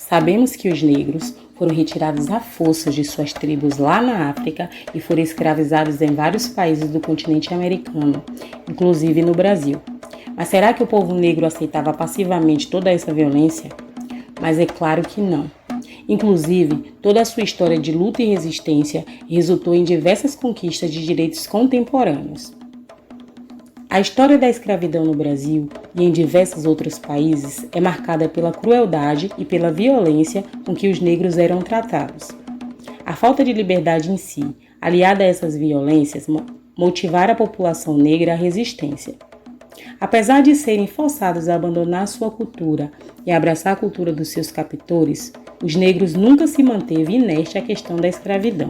Sabemos que os negros foram retirados à força de suas tribos lá na África e foram escravizados em vários países do continente americano, inclusive no Brasil. Mas será que o povo negro aceitava passivamente toda essa violência? Mas é claro que não. Inclusive, toda a sua história de luta e resistência resultou em diversas conquistas de direitos contemporâneos. A história da escravidão no Brasil e em diversos outros países é marcada pela crueldade e pela violência com que os negros eram tratados. A falta de liberdade em si, aliada a essas violências, motivaram a população negra à resistência. Apesar de serem forçados a abandonar sua cultura e abraçar a cultura dos seus captores, os negros nunca se manteve inerte à questão da escravidão,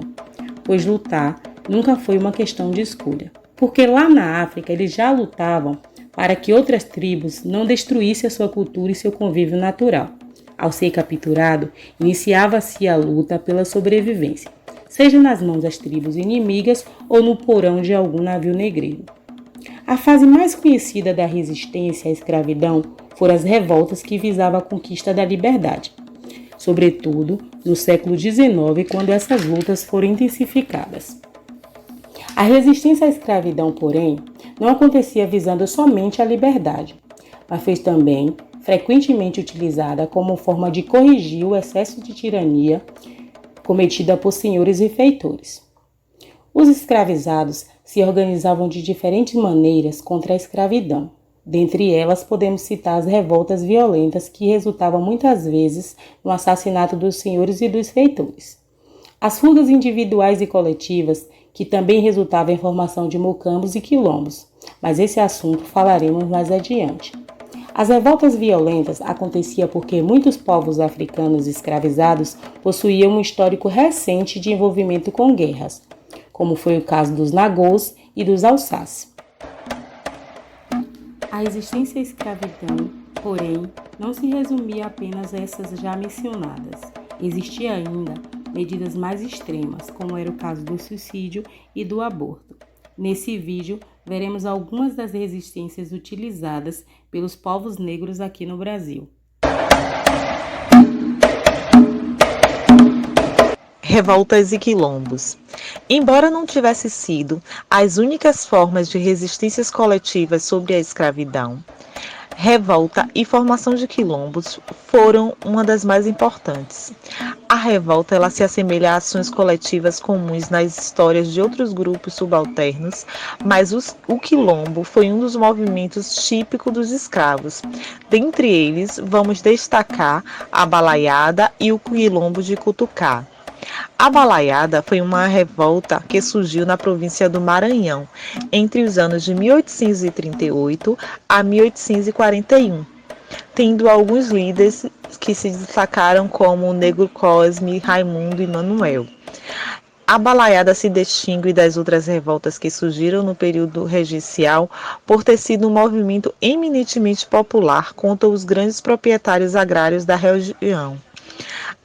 pois lutar nunca foi uma questão de escolha. Porque lá na África eles já lutavam para que outras tribos não destruíssem a sua cultura e seu convívio natural. Ao ser capturado, iniciava-se a luta pela sobrevivência, seja nas mãos das tribos inimigas ou no porão de algum navio negreiro. A fase mais conhecida da resistência à escravidão foram as revoltas que visavam a conquista da liberdade, sobretudo no século XIX, quando essas lutas foram intensificadas. A resistência à escravidão, porém, não acontecia visando somente a liberdade, mas foi também frequentemente utilizada como forma de corrigir o excesso de tirania cometida por senhores e feitores. Os escravizados se organizavam de diferentes maneiras contra a escravidão. Dentre elas, podemos citar as revoltas violentas que resultavam muitas vezes no assassinato dos senhores e dos feitores. As fugas individuais e coletivas, que também resultavam em formação de mocambos e quilombos, mas esse assunto falaremos mais adiante. As revoltas violentas aconteciam porque muitos povos africanos escravizados possuíam um histórico recente de envolvimento com guerras, como foi o caso dos Nagôs e dos Alsáce. A existência da escravidão, porém, não se resumia apenas a essas já mencionadas. Existia ainda medidas mais extremas, como era o caso do suicídio e do aborto. Nesse vídeo, veremos algumas das resistências utilizadas pelos povos negros aqui no Brasil. Revoltas e quilombos. Embora não tivessem sido as únicas formas de resistências coletivas sobre a escravidão, revolta e formação de quilombos foram uma das mais importantes. A revolta ela se assemelha a ações coletivas comuns nas histórias de outros grupos subalternos, mas o quilombo foi um dos movimentos típicos dos escravos. Dentre eles, vamos destacar a balaiada e o quilombo de Cutucá. A balaiada foi uma revolta que surgiu na província do Maranhão entre os anos de 1838 a 1841, tendo alguns líderes que se destacaram como o Negro Cosme, Raimundo e Manuel. A balaiada se distingue das outras revoltas que surgiram no período regencial por ter sido um movimento eminentemente popular contra os grandes proprietários agrários da região.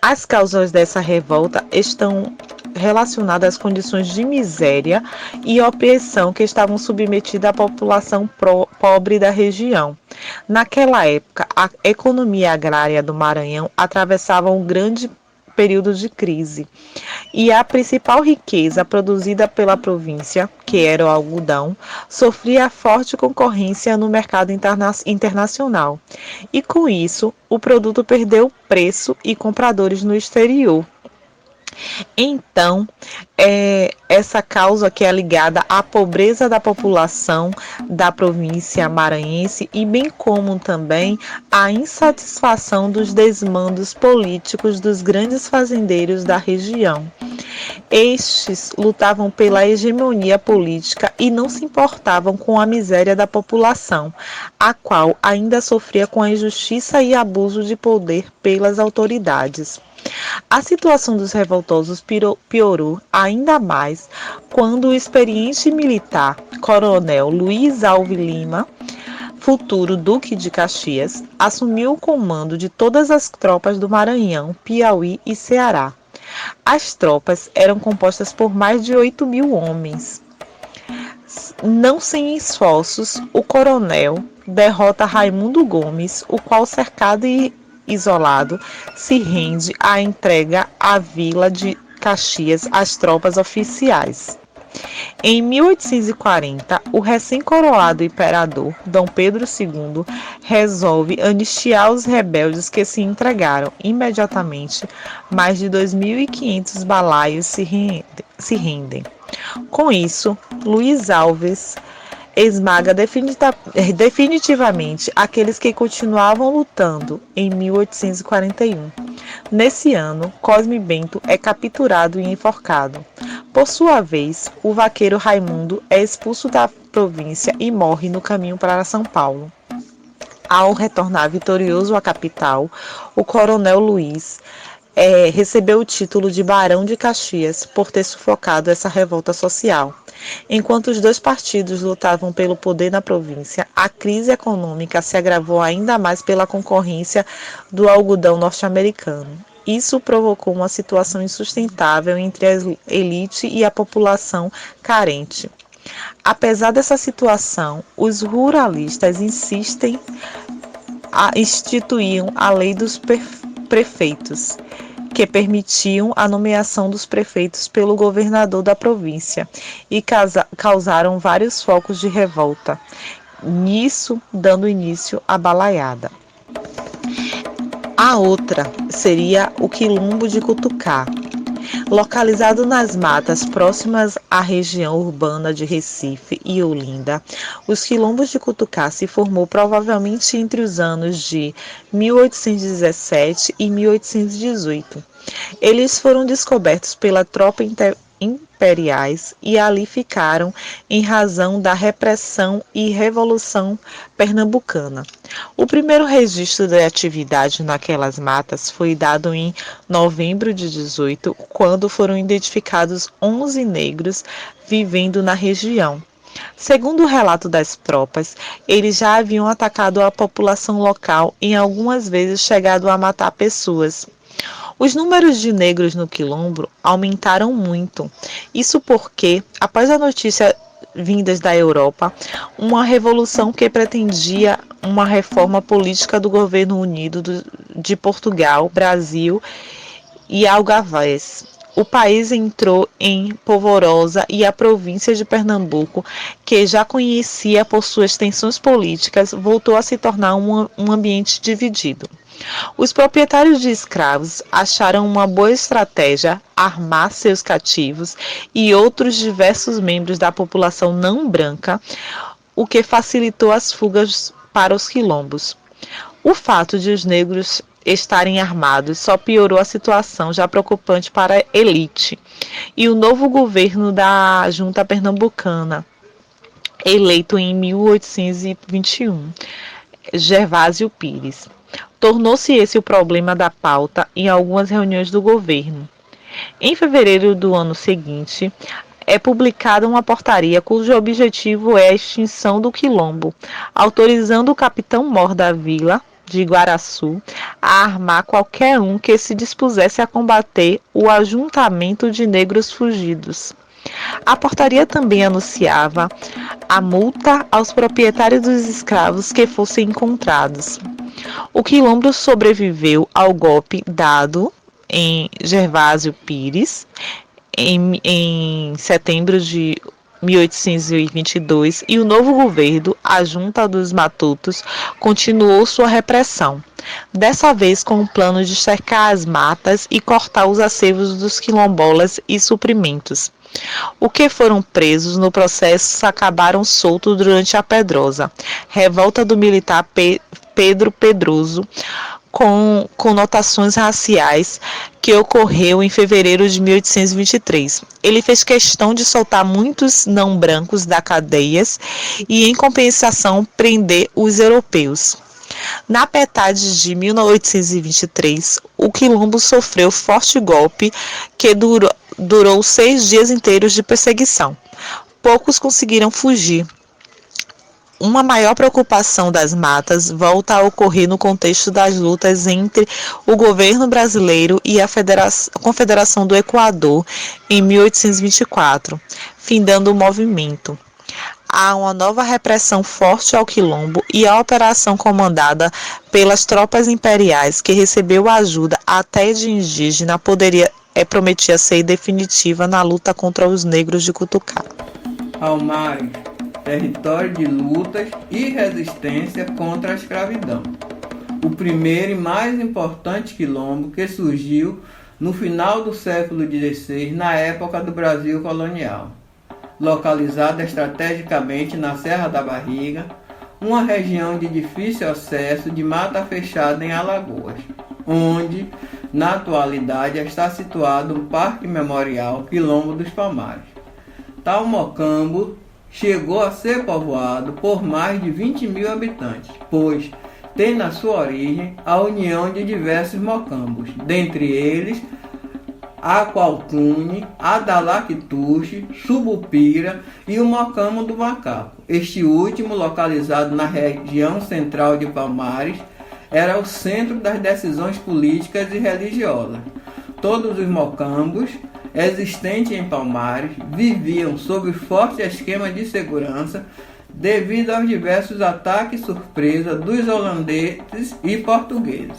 As causas dessa revolta estão relacionadas às condições de miséria e opressão que estavam submetidas à população pobre da região. Naquela época, a economia agrária do Maranhão atravessava um grande período de crise e a principal riqueza produzida pela província, que era o algodão, sofria forte concorrência no mercado internacional e com isso o produto perdeu preço e compradores no exterior. Então, essa causa que é ligada à pobreza da população da província maranhense e bem como também à insatisfação dos desmandos políticos dos grandes fazendeiros da região. Estes lutavam pela hegemonia política e não se importavam com a miséria da população, a qual ainda sofria com a injustiça e abuso de poder pelas autoridades. A situação dos revoltosos piorou ainda mais quando o experiente militar coronel Luiz Alves Lima, futuro Duque de Caxias, assumiu o comando de todas as tropas do Maranhão, Piauí e Ceará. As tropas eram compostas por mais de 8.000 homens. Não sem esforços, o coronel derrota Raimundo Gomes, o qual cercado e isolado, se rende à entrega à vila de Caxias às tropas oficiais. Em 1840, o recém-coroado imperador Dom Pedro II resolve anistiar os rebeldes que se entregaram. Imediatamente, mais de 2.500 balaios se rendem. Com isso, Luiz Alves esmaga definitivamente aqueles que continuavam lutando em 1841. Nesse ano, Cosme Bento é capturado e enforcado. Por sua vez, o vaqueiro Raimundo é expulso da província e morre no caminho para São Paulo. Ao retornar vitorioso à capital, o coronel Luiz recebeu o título de Barão de Caxias por ter sufocado essa revolta social. Enquanto os dois partidos lutavam pelo poder na província, a crise econômica se agravou ainda mais pela concorrência do algodão norte-americano. Isso provocou uma situação insustentável entre a elite e a população carente. Apesar dessa situação, os ruralistas instituíam a lei dos prefeitos, que permitiam a nomeação dos prefeitos pelo governador da província e causaram vários focos de revolta, nisso dando início à balaiada. A outra seria o Quilombo de Cutucá. Localizado nas matas próximas à região urbana de Recife e Olinda, os quilombos de Cutucá se formou provavelmente entre os anos de 1817 e 1818. Eles foram descobertos pela tropa imperiais e ali ficaram em razão da repressão e revolução pernambucana. O primeiro registro da atividade naquelas matas foi dado em novembro de 18, quando foram identificados 11 negros vivendo na região. Segundo o relato das tropas, eles já haviam atacado a população local e algumas vezes chegado a matar pessoas. Os números de negros no quilombo aumentaram muito. Isso porque, após a notícia vindas da Europa, uma revolução que pretendia uma reforma política do governo unido de Portugal, Brasil e Algarves. O país entrou em polvorosa e a província de Pernambuco, que já conhecia por suas tensões políticas, voltou a se tornar um ambiente dividido. Os proprietários de escravos acharam uma boa estratégia armar seus cativos e outros diversos membros da população não branca, o que facilitou as fugas para os quilombos. O fato de os negros estarem armados só piorou a situação já preocupante para a elite. E o novo governo da Junta Pernambucana, eleito em 1821, Gervásio Pires, tornou-se esse o problema da pauta em algumas reuniões do governo. Em fevereiro do ano seguinte, é publicada uma portaria cujo objetivo é a extinção do quilombo, autorizando o capitão mor da vila de Guaraçu a armar qualquer um que se dispusesse a combater o ajuntamento de negros fugidos. A portaria também anunciava a multa aos proprietários dos escravos que fossem encontrados. O quilombo sobreviveu ao golpe dado em Gervásio Pires em setembro de 1822 e o novo governo, a Junta dos Matutos, continuou sua repressão, dessa vez com o plano de cercar as matas e cortar os acervos dos quilombolas e suprimentos. Os que foram presos no processo acabaram soltos durante a Pedrosa, revolta do militar Pedro Pedroso, com conotações raciais, que ocorreu em fevereiro de 1823. Ele fez questão de soltar muitos não brancos das cadeias e, em compensação, prender os europeus. Na metade de 1823, o quilombo sofreu forte golpe que durou 6 dias inteiros de perseguição. Poucos conseguiram fugir. Uma maior preocupação das matas volta a ocorrer no contexto das lutas entre o governo brasileiro e a Confederação do Equador em 1824, findando o movimento. há uma nova repressão forte ao quilombo e a operação comandada pelas tropas imperiais, que recebeu ajuda até de indígena, prometia ser definitiva na luta contra os negros de Cutucá. Palmares, território de lutas e resistência contra a escravidão. O primeiro e mais importante quilombo que surgiu no final do século XVI, na época do Brasil colonial. Localizado estrategicamente na Serra da Barriga, uma região de difícil acesso de mata fechada em Alagoas, onde, na atualidade, está situado um parque memorial Quilombo dos Palmares. Tal mocambo chegou a ser povoado por mais de 20 mil habitantes, pois tem na sua origem a união de diversos mocambos, dentre eles Aqualcune, Adalactuxe, Subupira e o Mocambo do Macaco. Este último, localizado na região central de Palmares, era o centro das decisões políticas e religiosas. Todos os mocambos existentes em Palmares viviam sob forte esquema de segurança devido aos diversos ataques surpresa dos holandeses e portugueses.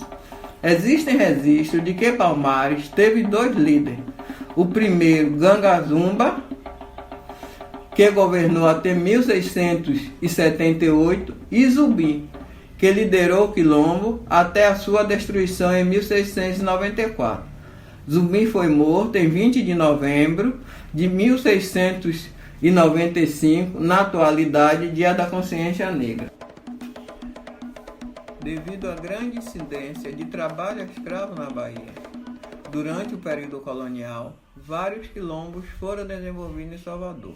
Existem registros de que Palmares teve dois líderes. O primeiro, Gangazumba, que governou até 1678, e Zumbi, que liderou o quilombo até a sua destruição em 1694. Zumbi foi morto em 20 de novembro de 1695, na atualidade, Dia da Consciência Negra. Devido à grande incidência de trabalho escravo na Bahia, durante o período colonial, vários quilombos foram desenvolvidos em Salvador.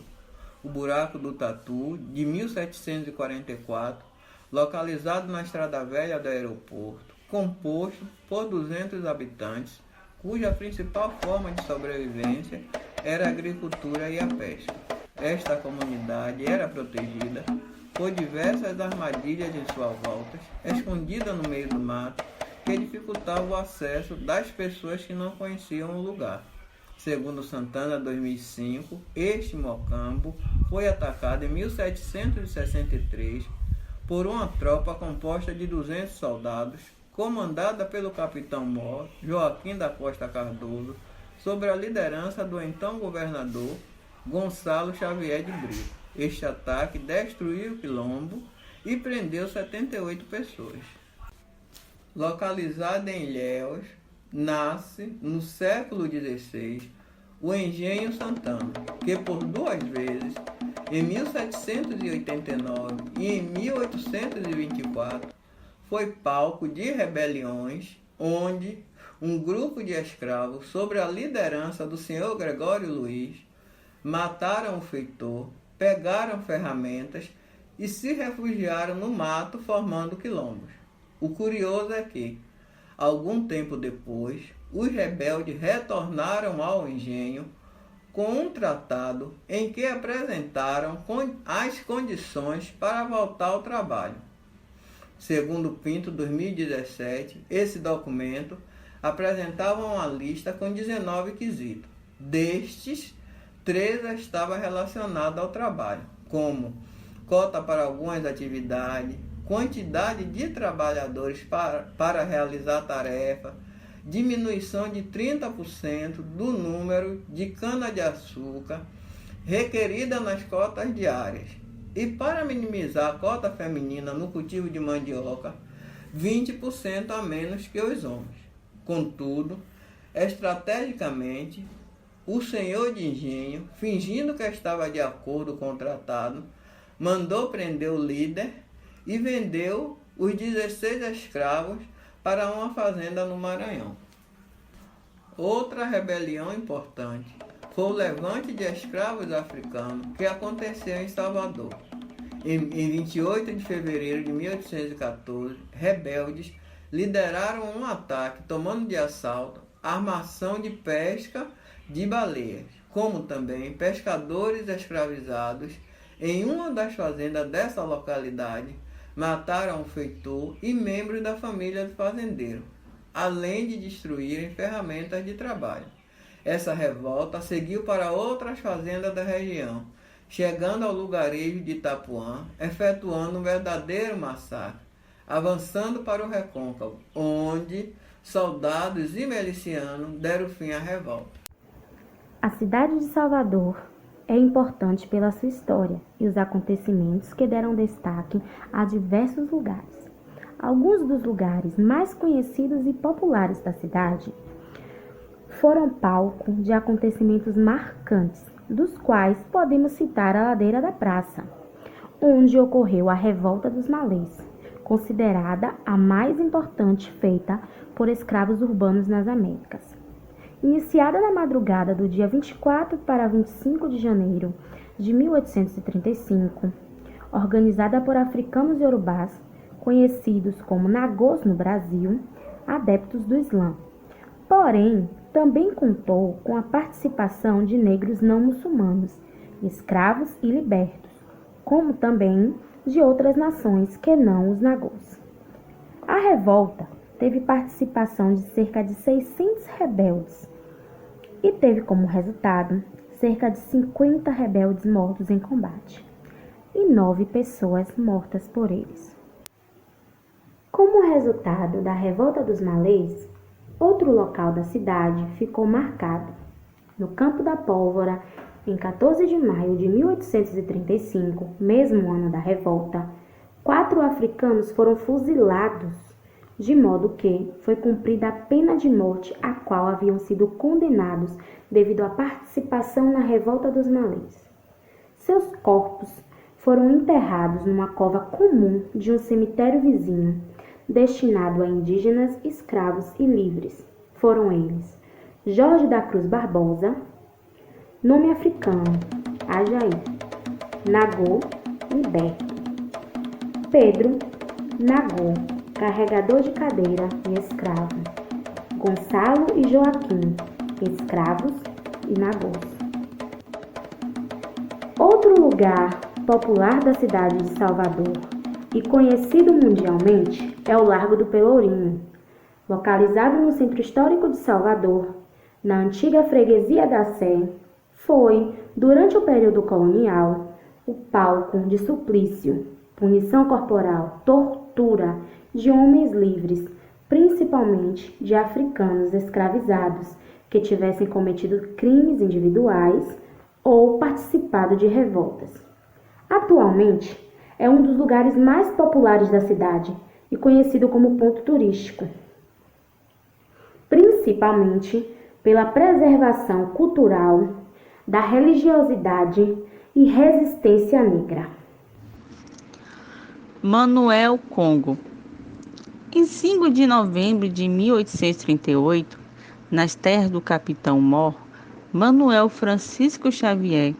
O Buraco do Tatu, de 1744, localizado na Estrada Velha do aeroporto, composto por 200 habitantes, cuja principal forma de sobrevivência era a agricultura e a pesca. Esta comunidade era protegida por diversas armadilhas em suas voltas, escondida no meio do mato, que dificultavam o acesso das pessoas que não conheciam o lugar. Segundo Santana, 2005, este mocambo foi atacado em 1763 por uma tropa composta de 200 soldados, comandada pelo capitão-mor Joaquim da Costa Cardoso, sob a liderança do então governador Gonçalo Xavier de Brito. Este ataque destruiu o quilombo e prendeu 78 pessoas. Localizado em Ilhéus, nasce, no século XVI, o Engenho Santana, que por duas vezes, em 1789 e em 1824, foi palco de rebeliões, onde um grupo de escravos, sob a liderança do senhor Gregório Luiz, mataram o feitor, pegaram ferramentas e se refugiaram no mato, formando quilombos. O curioso é que, algum tempo depois, os rebeldes retornaram ao engenho com um tratado em que apresentaram as condições para voltar ao trabalho. Segundo Pinto, 2017, esse documento apresentava uma lista com 19 quesitos. Destes, 13 estavam relacionados ao trabalho, como cota para algumas atividades, quantidade de trabalhadores para realizar a tarefa, diminuição de 30% do número de cana-de-açúcar requerida nas cotas diárias e, para minimizar a cota feminina no cultivo de mandioca, 20% a menos que os homens. Contudo, estrategicamente, o senhor de engenho, fingindo que estava de acordo com o tratado, mandou prender o líder e vendeu os 16 escravos para uma fazenda no Maranhão. Outra rebelião importante foi o levante de escravos africanos que aconteceu em Salvador. Em 28 de fevereiro de 1814, rebeldes lideraram um ataque tomando de assalto a armação de pesca de baleias, como também pescadores escravizados em uma das fazendas dessa localidade. Mataram o feitor e membros da família do fazendeiro, além de destruírem ferramentas de trabalho. Essa revolta seguiu para outras fazendas da região, chegando ao lugarejo de Itapuã, efetuando um verdadeiro massacre, avançando para o Recôncavo, onde soldados e milicianos deram fim à revolta. A cidade de Salvador é importante pela sua história e os acontecimentos que deram destaque a diversos lugares. Alguns dos lugares mais conhecidos e populares da cidade foram palco de acontecimentos marcantes, dos quais podemos citar a Ladeira da Praça, onde ocorreu a Revolta dos Malês, considerada a mais importante feita por escravos urbanos nas Américas. Iniciada na madrugada do dia 24 para 25 de janeiro de 1835, organizada por africanos iorubás, conhecidos como Nagôs no Brasil, adeptos do Islã. Porém, também contou com a participação de negros não muçulmanos, escravos e libertos, como também de outras nações que não os Nagôs. A revolta teve participação de cerca de 600 rebeldes e teve como resultado cerca de 50 rebeldes mortos em combate e 9 pessoas mortas por eles. Como resultado da Revolta dos Malês, outro local da cidade ficou marcado. No Campo da Pólvora, em 14 de maio de 1835, mesmo ano da revolta, 4 africanos foram fuzilados, de modo que foi cumprida a pena de morte a qual haviam sido condenados devido à participação na Revolta dos Malês. Seus corpos foram enterrados numa cova comum de um cemitério vizinho, destinado a indígenas, escravos e livres. Foram eles: Jorge da Cruz Barbosa, nome africano, Ajaí, Nagô, Liberto, Pedro, Nagô, carregador de cadeira e escravo, Gonçalo e Joaquim, escravos e nagôs. Outro lugar popular da cidade de Salvador e conhecido mundialmente é o Largo do Pelourinho, localizado no centro histórico de Salvador, na antiga freguesia da Sé. Foi, durante o período colonial, o palco de suplício, punição corporal, tortura de homens livres, principalmente de africanos escravizados que tivessem cometido crimes individuais ou participado de revoltas. Atualmente, é um dos lugares mais populares da cidade e conhecido como ponto turístico, principalmente pela preservação cultural da religiosidade e resistência negra. Manuel Congo. Em 5 de novembro de 1838, nas terras do capitão Mor Manuel Francisco Xavier,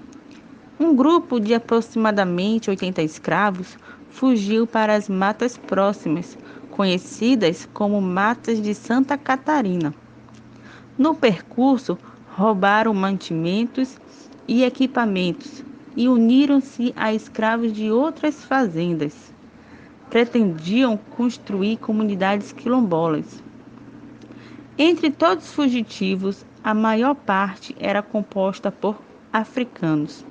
um grupo de aproximadamente 80 escravos fugiu para as matas próximas, conhecidas como Matas de Santa Catarina. No percurso, roubaram mantimentos e equipamentos e uniram-se a escravos de outras fazendas. Pretendiam construir comunidades quilombolas. Entre todos os fugitivos, a maior parte era composta por africanos.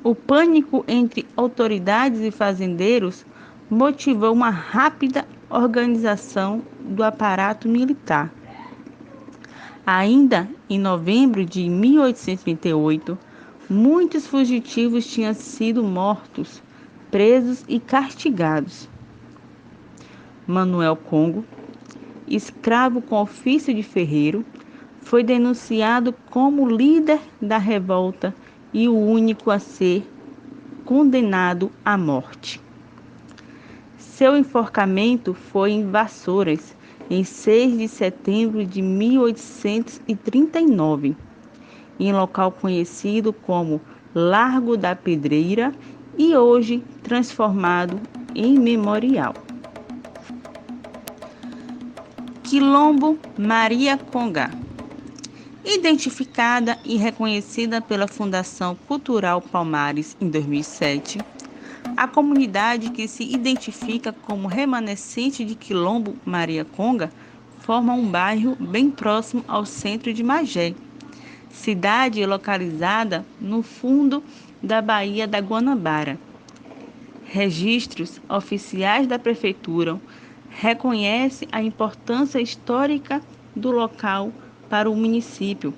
O pânico entre autoridades e fazendeiros motivou uma rápida organização do aparato militar. Ainda em novembro de 1838, muitos fugitivos tinham sido mortos, presos e castigados. Manuel Congo, escravo com ofício de ferreiro, foi denunciado como líder da revolta e o único a ser condenado à morte. Seu enforcamento foi em Vassouras, em 6 de setembro de 1839, em local conhecido como Largo da Pedreira e hoje transformado em memorial. Quilombo Maria Conga. Identificada e reconhecida pela Fundação Cultural Palmares em 2007, a comunidade que se identifica como remanescente de Quilombo Maria Conga forma um bairro bem próximo ao centro de Magé, cidade localizada no fundo da Baía da Guanabara. Registros oficiais da Prefeitura reconhecem a importância histórica do local para o município,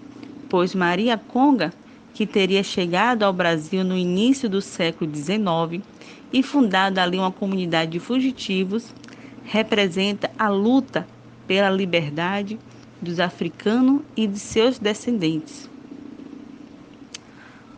pois Maria Conga, que teria chegado ao Brasil no início do século XIX e fundado ali uma comunidade de fugitivos, representa a luta pela liberdade dos africanos e de seus descendentes.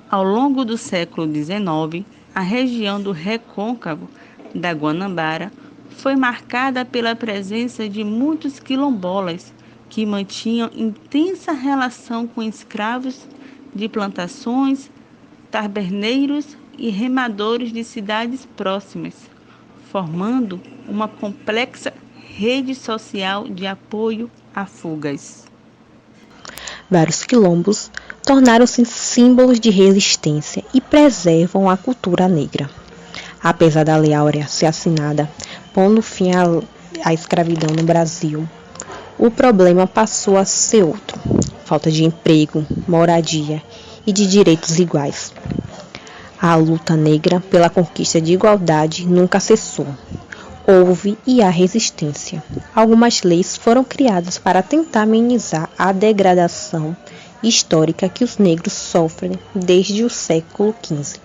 Ao longo do século XIX, a região do Recôncavo da Guanabara foi marcada pela presença de muitos quilombolas que mantinham intensa relação com escravos de plantações, taberneiros e remadores de cidades próximas, formando uma complexa rede social de apoio a fugas. Vários quilombos tornaram-se símbolos de resistência e preservam a cultura negra. Apesar da Lei Áurea ser assinada, pondo fim à escravidão no Brasil, o problema passou a ser outro: falta de emprego, moradia e de direitos iguais. A luta negra pela conquista de igualdade nunca cessou. Houve e há resistência. Algumas leis foram criadas para tentar amenizar a degradação histórica que os negros sofrem desde o século XV.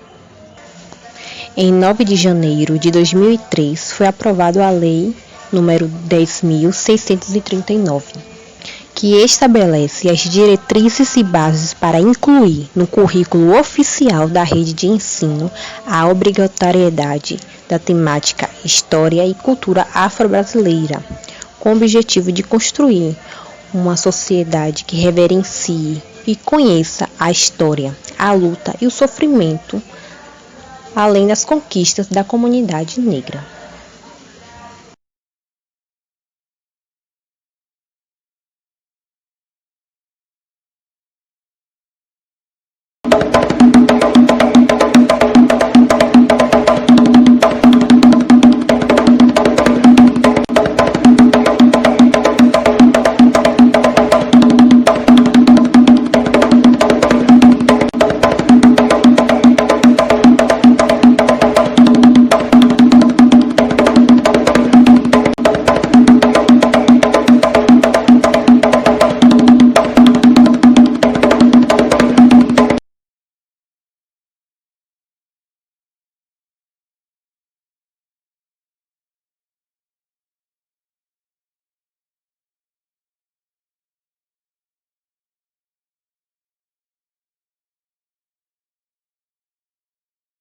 Em 9 de janeiro de 2003, foi aprovada a Lei nº 10.639, que estabelece as diretrizes e bases para incluir no currículo oficial da rede de ensino a obrigatoriedade da temática História e Cultura Afro-Brasileira, com o objetivo de construir uma sociedade que reverencie e conheça a história, a luta e o sofrimento, além das conquistas da comunidade negra.